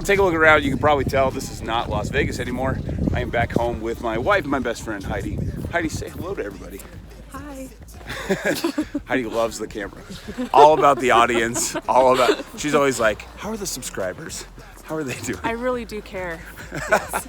take a look around. You can probably tell this is not Las Vegas anymore. I am back home with my wife and my best friend, Heidi. Heidi, say hello to everybody. Hi. Heidi loves the camera. All about the audience. She's always like, how are the subscribers? How are they doing? I really do care. Yes.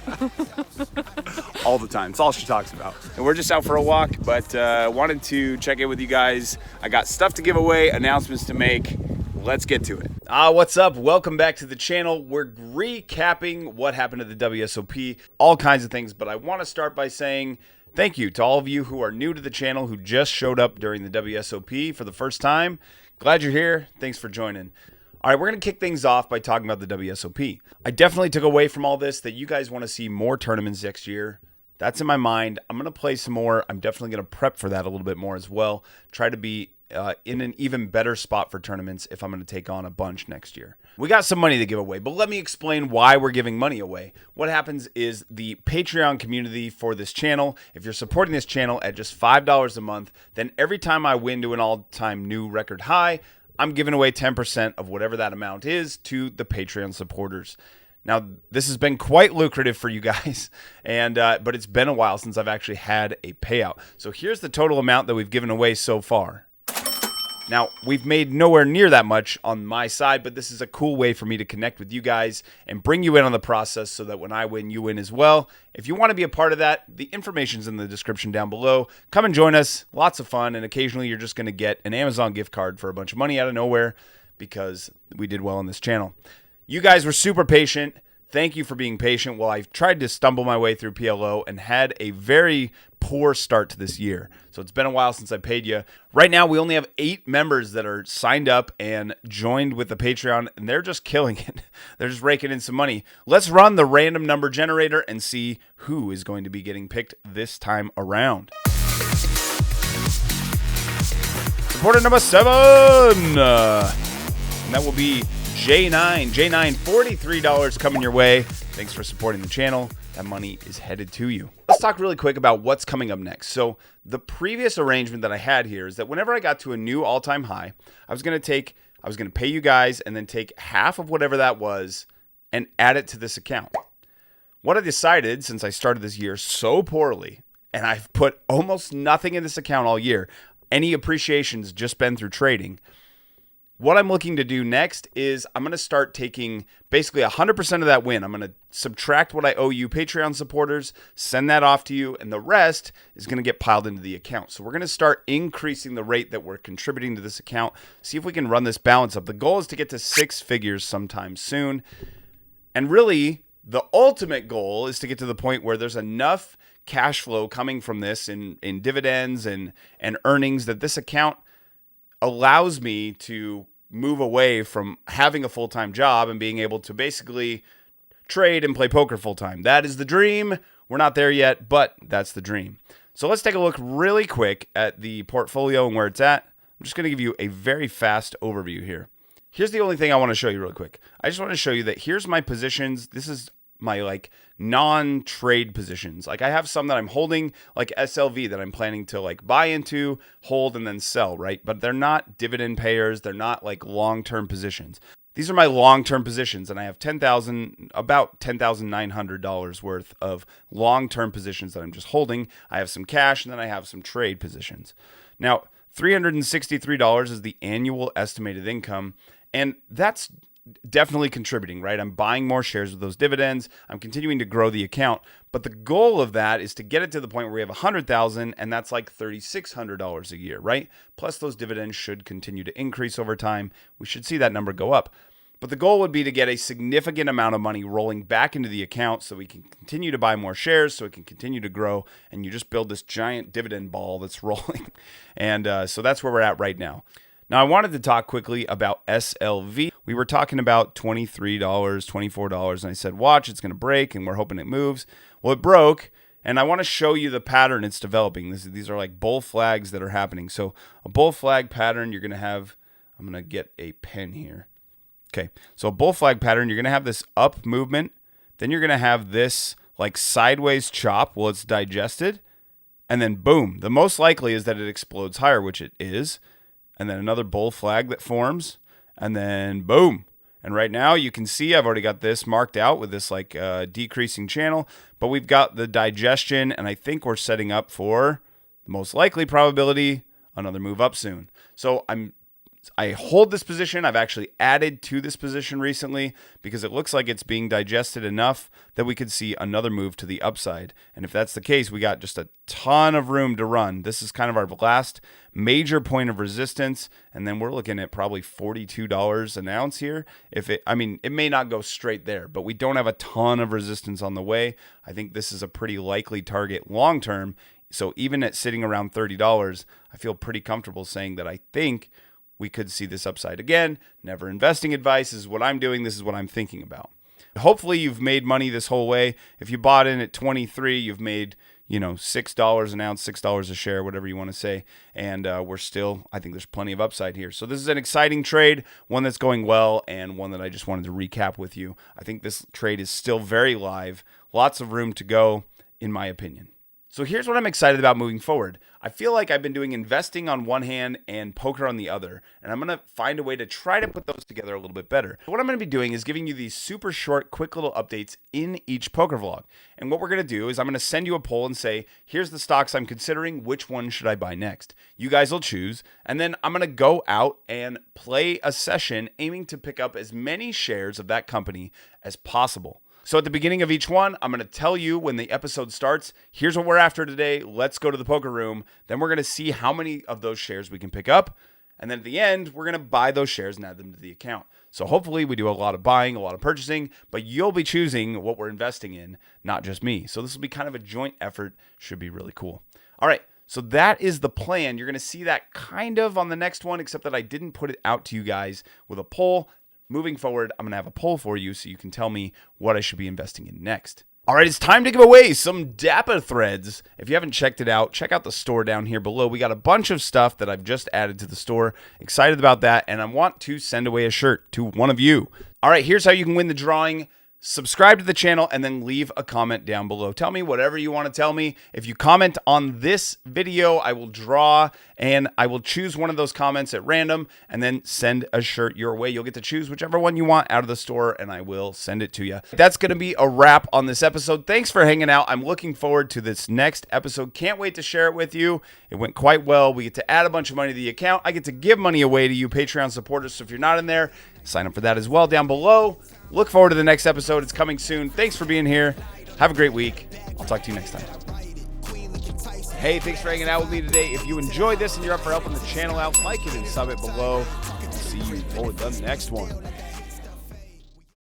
All the time. It's all she talks about. And we're just out for a walk, but wanted to check in with you guys. I got stuff to give away, announcements to make. Let's get to it. What's up? Welcome back to the channel. We're recapping what happened at the WSOP, all kinds of things, but I want to start by saying thank you to all of you who are new to the channel, who just showed up during the WSOP for the first time. Glad you're here. Thanks for joining. All right, we're going to kick things off by talking about the WSOP. I definitely took away from all this that you guys want to see more tournaments next year. That's in my mind. I'm going to play some more. I'm definitely going to prep for that a little bit more as well. Try to be in an even better spot for tournaments if I'm going to take on a bunch next year. We got some money to give away, but let me explain why we're giving money away. What happens is the Patreon community for this channel, if you're supporting this channel at just $5 a month, then every time I win to an all-time new record high, I'm giving away 10% of whatever that amount is to the Patreon supporters. Now, this has been quite lucrative for you guys, but it's been a while since I've actually had a payout. So here's the total amount that we've given away so far. Now, we've made nowhere near that much on my side, but this is a cool way for me to connect with you guys and bring you in on the process so that when I win, you win as well. If you want to be a part of that, the information's in the description down below. Come and join us. Lots of fun, and occasionally you're just going to get an Amazon gift card for a bunch of money out of nowhere because we did well on this channel. You guys were super patient. Thank you for being patient while I tried to stumble my way through PLO and had a very poor start to this year. So it's been a while since I paid you. Right now, we only have 8 members that are signed up and joined with the Patreon, and they're just killing it. They're just raking in some money. Let's run the random number generator and see who is going to be getting picked this time around. Supporter number 7. And that will be J9. J9, $43 coming your way. Thanks for supporting the channel. That money is headed to you. Let's talk really quick about what's coming up next. So the previous arrangement that I had here is that whenever I got to a new all-time high, I was going to pay you guys and then take half of whatever that was and add it to this account. What I decided, since I started this year so poorly, and I've put almost nothing in this account all year, any appreciation's just been through trading. What I'm looking to do next is I'm going to start taking basically 100% of that win. I'm going to subtract what I owe you Patreon supporters, send that off to you, and the rest is going to get piled into the account. So we're going to start increasing the rate that we're contributing to this account, see if we can run this balance up. The goal is to get to 6 figures sometime soon. And really, the ultimate goal is to get to the point where there's enough cash flow coming from this in dividends and earnings that this account allows me to move away from having a full-time job and being able to basically trade and play poker full-time. That is the dream. We're not there yet, but that's the dream. So let's take a look really quick at the portfolio and where it's at. I'm just going to give you a very fast overview here. Here's the only thing I want to show you real quick. I just want to show you that here's my positions. This is my non-trade positions. I have some that I'm holding, like SLV, that I'm planning to buy into, hold, and then sell, right? But they're not dividend payers. They're not long-term positions. These are my long-term positions, and I have about $10,900 worth of long-term positions that I'm just holding. I have some cash, and then I have some trade positions. Now, $363 is the annual estimated income, and that's definitely contributing, right? I'm buying more shares with those dividends. I'm continuing to grow the account, but the goal of that is to get it to the point where we have 100,000, and that's like $3,600 a year, right? Plus those dividends should continue to increase over time. We should see that number go up. But the goal would be to get a significant amount of money rolling back into the account so we can continue to buy more shares, so it can continue to grow, and you just build this giant dividend ball that's rolling. And so that's where we're at right now. Now, I wanted to talk quickly about SLV. We were talking about $23, $24, and I said, watch, it's going to break, and we're hoping it moves. Well, it broke, and I want to show you the pattern it's developing. These are like bull flags that are happening. So a bull flag pattern, you're going to have, I'm going to get a pen here. Okay, so a bull flag pattern, you're going to have this up movement. Then you're going to have this sideways chop while it's digested. And then boom, the most likely is that it explodes higher, which it is. And then another bull flag that forms, and then boom. And right now you can see I've already got this marked out with this like decreasing channel, but we've got the digestion, and I think we're setting up for the most likely probability another move up soon. So I hold this position. I've actually added to this position recently because it looks like it's being digested enough that we could see another move to the upside. And if that's the case, we got just a ton of room to run. This is kind of our last major point of resistance. And then we're looking at probably $42 an ounce here. It may not go straight there, but we don't have a ton of resistance on the way. I think this is a pretty likely target long term. So even at sitting around $30, I feel pretty comfortable saying that I think we could see this upside again. Never investing advice. This is what I'm doing. This is what I'm thinking about. Hopefully you've made money this whole way. If you bought in at 23, you've made, $6 an ounce, $6 a share, whatever you want to say. And I think there's plenty of upside here. So this is an exciting trade, one that's going well, and one that I just wanted to recap with you. I think this trade is still very live. Lots of room to go, in my opinion. So here's what I'm excited about moving forward. I feel like I've been doing investing on one hand and poker on the other, and I'm going to find a way to try to put those together a little bit better. What I'm going to be doing is giving you these super short, quick little updates in each poker vlog. And what we're going to do is I'm going to send you a poll and say, here's the stocks I'm considering. Which one should I buy next? You guys will choose. And then I'm going to go out and play a session aiming to pick up as many shares of that company as possible. So at the beginning of each one, I'm going to tell you when the episode starts, here's what we're after today. Let's go to the poker room. Then we're going to see how many of those shares we can pick up. And then at the end, we're going to buy those shares and add them to the account. So hopefully we do a lot of buying, a lot of purchasing, but you'll be choosing what we're investing in, not just me. So this will be kind of a joint effort. Should be really cool. All right. So that is the plan. You're going to see that kind of on the next one, except that I didn't put it out to you guys with a poll. Moving forward, I'm going to have a poll for you so you can tell me what I should be investing in next. All right, it's time to give away some DAPA threads. If you haven't checked it out, check out the store down here below. We got a bunch of stuff that I've just added to the store. Excited about that, and I want to send away a shirt to one of you. All right, here's how you can win the drawing. Subscribe to the channel and then leave a comment down below. Tell me whatever you want to tell me. If you comment on this video, I will draw and I will choose one of those comments at random and then send a shirt your way. You'll get to choose whichever one you want out of the store and I will send it to you. That's going to be a wrap on this episode. Thanks for hanging out. I'm looking forward to this next episode. Can't wait to share it with you. It went quite well. We get to add a bunch of money to the account. I get to give money away to you Patreon supporters. So if you're not in there, sign up for that as well down below. Look forward to the next episode. It's coming soon. Thanks for being here. Have a great week. I'll talk to you next time. Hey, thanks for hanging out with me today. If you enjoyed this and you're up for helping the channel out, like it and sub it below. See you for the next one.